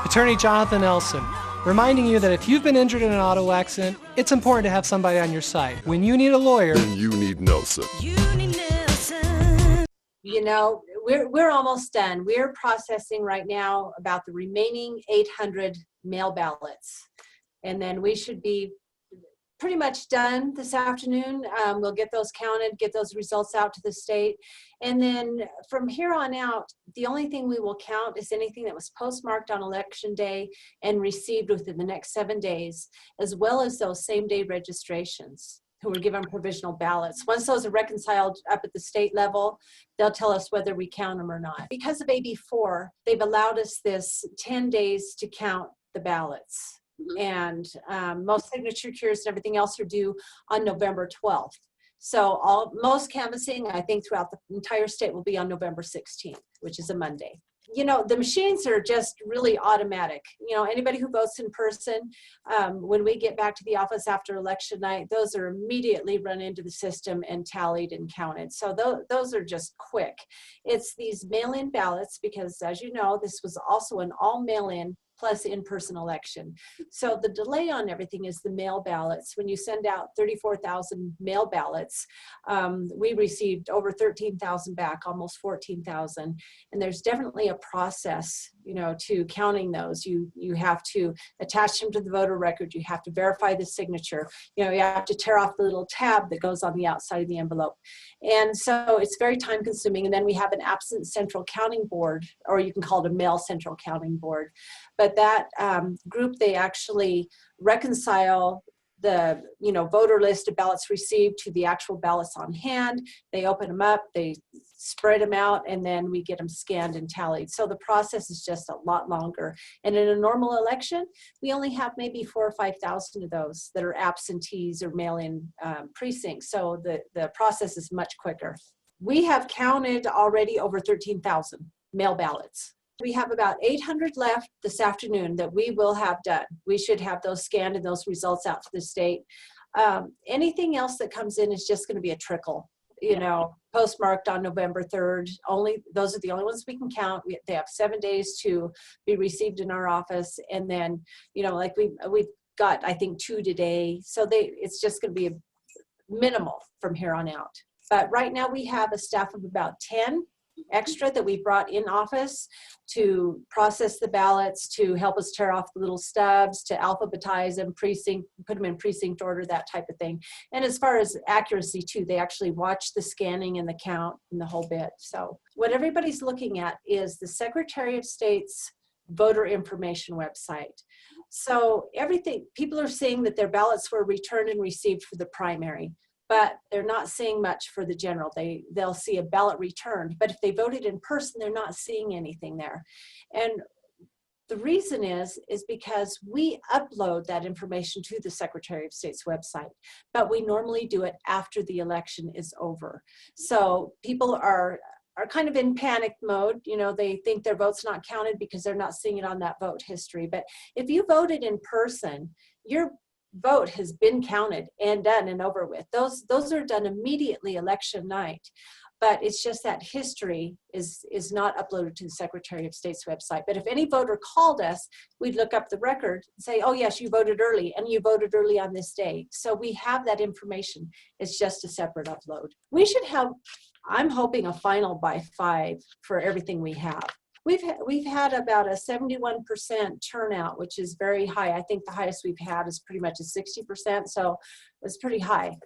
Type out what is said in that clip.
Attorney Jonathan Elson, reminding you that if you've been injured in an auto accident, it's important to have somebody on your side. When you need a lawyer, then you need Nelson. You know, we're almost done. We're processing right now about the remaining 800 mail ballots. And then we should be pretty much done this afternoon. We'll get those counted, get those results out to the state. And then from here on out, the only thing we will count is anything that was postmarked on election day and received within the next 7 days, as well as those same day registrations who were given provisional ballots. Once those are reconciled up at the state level, they'll tell us whether we count them or not. Because of AB 4, they've allowed us this 10 days to count the ballots. And most signature cures and everything else are due on November 12th. So most canvassing, I think, throughout the entire state will be on November 16th, which is a Monday. You know, the machines are just really automatic. You know, anybody who votes in person, when we get back to the office after election night, those are immediately run into the system and tallied and counted. So those are just quick. It's these mail-in ballots because, as you know, this was also an all mail-in plus in-person election. So the delay on everything is the mail ballots. When you send out 34,000 mail ballots, we received over 13,000 back, almost 14,000. And there's definitely a process, you know, to counting those. You have to attach them to the voter record. You have to verify the signature. You know, you have to tear off the little tab that goes on the outside of the envelope. And so it's very time consuming. And then we have an absent central counting board, or you can call it a mail central counting board. But that group, they actually reconcile the voter list of ballots received to the actual ballots on hand. They open them up, they spread them out, and then we get them scanned and tallied. So the process is just a lot longer. And in a normal election, we only have maybe 4,000 or 5,000 of those that are absentees or mail-in precincts. So the process is much quicker. We have counted already over 13,000 mail ballots. We have about 800 left this afternoon that we will have done. We should have those scanned and those results out to the state. Anything else that comes in is just going to be a trickle, you know, postmarked on November 3rd. Those are the only ones we can count. They have 7 days to be received in our office. And then, you know, like we've got, I think, 2 today. So it's just going to be minimal from here on out. But right now we have a staff of about 10 extra that we brought in office to process the ballots, to help us tear off the little stubs, to alphabetize them, put them in precinct order, that type of thing. And as far as accuracy too, they actually watch the scanning and the count and the whole bit. So what everybody's looking at is the Secretary of State's voter information website. So people are seeing that their ballots were returned and received for the primary, but they're not seeing much for the general. They'll see a ballot returned, but if they voted in person, they're not seeing anything there. And the reason is because we upload that information to the Secretary of State's website, but we normally do it after the election is over. So people are kind of in panic mode. You know, they think their vote's not counted because they're not seeing it on that vote history. But if you voted in person, your vote has been counted and done and over with. Those are done immediately election night, but it's just that history is not uploaded to the Secretary of State's website. But if any voter called us, we'd look up the record and say, oh yes, you voted early, and you voted early on this day. So we have that information. It's just a separate upload. We should have, I'm hoping, a final by 5 for everything we have. We've had about a 71% turnout, which is very high. I think the highest we've had is pretty much a 60%, so it's pretty high.